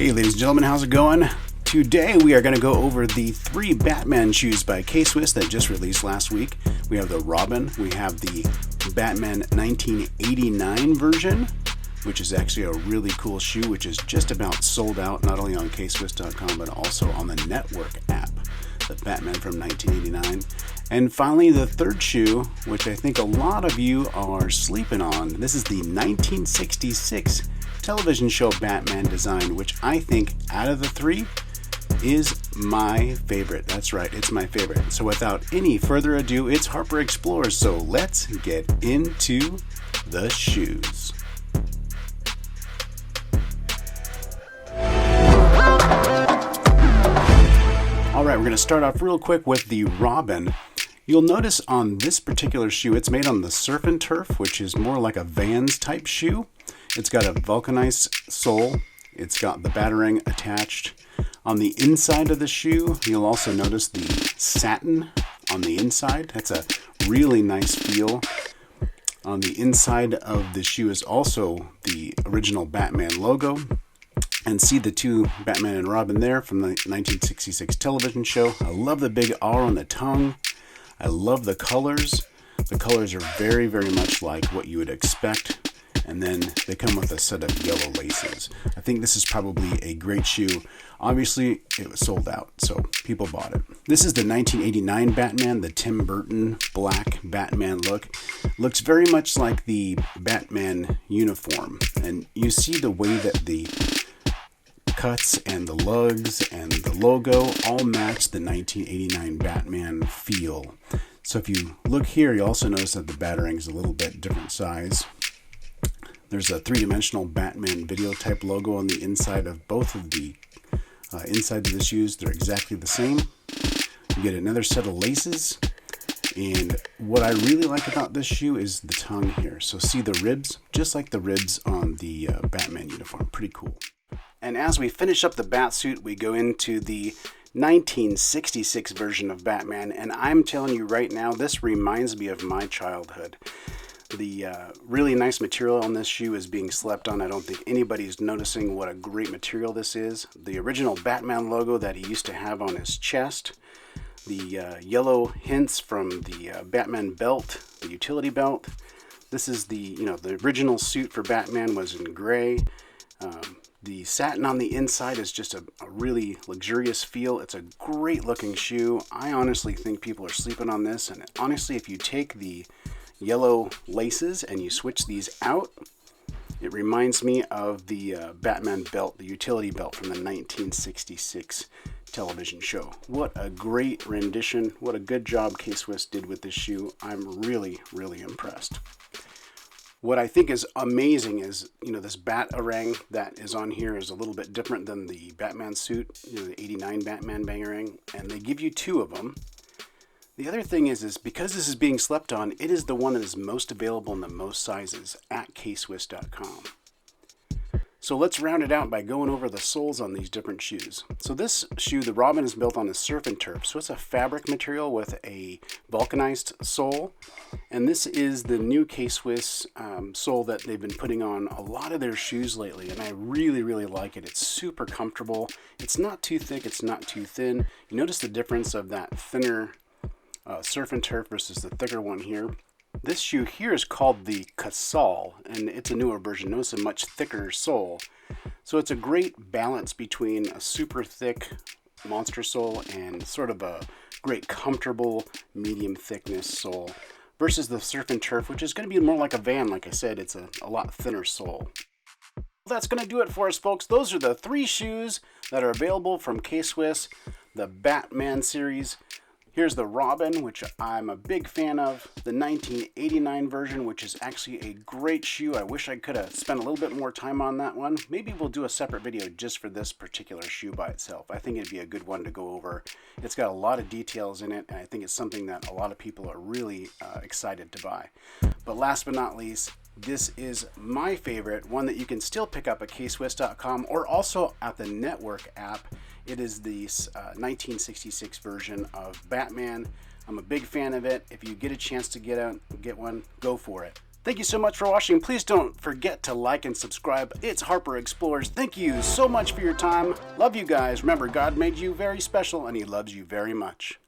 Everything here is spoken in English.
Hey ladies and gentlemen, how's it going? Today we are going to go over the 3 Batman shoes by Kswiss that just released last week. We have the Robin, we have the Batman 1989 version, which is actually a really cool shoe, which is just about sold out, not only on Kswiss.com, but also on the Network app, the Batman from 1989. And finally, the third shoe, which I think a lot of you are sleeping on. This is the 1966 television show Batman design, which I think out of the 3 is my favorite. That's right, it's my favorite. So without any further ado, it's Harper Explores. So let's get into the shoes. All right, we're going to start off real quick with the Robin. You'll notice on this particular shoe, it's made on the Surf and Turf, which is more like a Vans type shoe. It's got a vulcanized sole. It's got the batarang attached. On the inside of the shoe, you'll also notice the satin on the inside. That's a really nice feel. On the inside of the shoe is also the original Batman logo. And see the 2 Batman and Robin there from the 1966 television show. I love the big R on the tongue. I love the colors. The colors are very, very much like what you would expect. And then they come with a set of yellow laces. I think this is probably a great shoe. Obviously, it was sold out, so people bought it. This is the 1989 Batman, the Tim Burton black Batman look. Looks very much like the Batman uniform. And you see the way that the cuts and the lugs and the logo all match the 1989 Batman feel. So if you look here, you also notice that the batarang is a little bit different size. There's a 3-dimensional Batman video type logo on the inside of both of the insides of the shoes. They're exactly the same. You get another set of laces. And what I really like about this shoe is the tongue here. So see the ribs? Just like the ribs on the Batman uniform. Pretty cool. And as we finish up the Batsuit, we go into the 1966 version of Batman. And I'm telling you right now, this reminds me of my childhood. The really nice material on this shoe is being slept on. I don't think anybody's noticing what a great material this is. The original Batman logo that he used to have on his chest. The yellow hints from the Batman belt, the utility belt. This is the original suit for Batman was in gray. The satin on the inside is just a really luxurious feel. It's a great looking shoe. I honestly think people are sleeping on this. And honestly, if you take the yellow laces and you switch these out, it reminds me of the Batman belt, the utility belt from the 1966 television show. What a great rendition. What a good job Kswiss did with this shoe. I'm really, really impressed. What I think is amazing is, this batarang that is on here is a little bit different than the Batman suit, the 89 Batman bangarang, and they give you 2 of them. The other thing is because this is being slept on, it is the one that is most available in the most sizes at Kswiss.com. So let's round it out by going over the soles on these different shoes. So this shoe, the Robin, is built on a Surf and Turf. So it's a fabric material with a vulcanized sole. And this is the new Kswiss sole that they've been putting on a lot of their shoes lately. And I really, really like it. It's super comfortable. It's not too thick. It's not too thin. You notice the difference of that thinner Surf and Turf versus the thicker one here. This shoe here is called the Kswiss, and it's a newer version. Notice a much thicker sole. So it's a great balance between a super thick monster sole and sort of a great comfortable medium thickness sole versus the Surf and Turf, which is going to be more like a Van. Like I said, it's a lot thinner sole. Well, that's going to do it for us, folks. Those are the 3 shoes that are available from Kswiss, the Batman series. Here's the Robin, which I'm a big fan of. The 1989 version, which is actually a great shoe. I wish I could have spent a little bit more time on that one. Maybe we'll do a separate video just for this particular shoe by itself. I think it'd be a good one to go over. It's got a lot of details in it, and I think it's something that a lot of people are really excited to buy. But last but not least, this is my favorite, one that you can still pick up at Kswiss.com or also at the Network app. It is the 1966 version of Batman. I'm a big fan of it. If you get a chance to get one, go for it. Thank you so much for watching. Please don't forget to like and subscribe. It's Harper Explores. Thank you so much for your time. Love you guys. Remember, God made you very special and He loves you very much.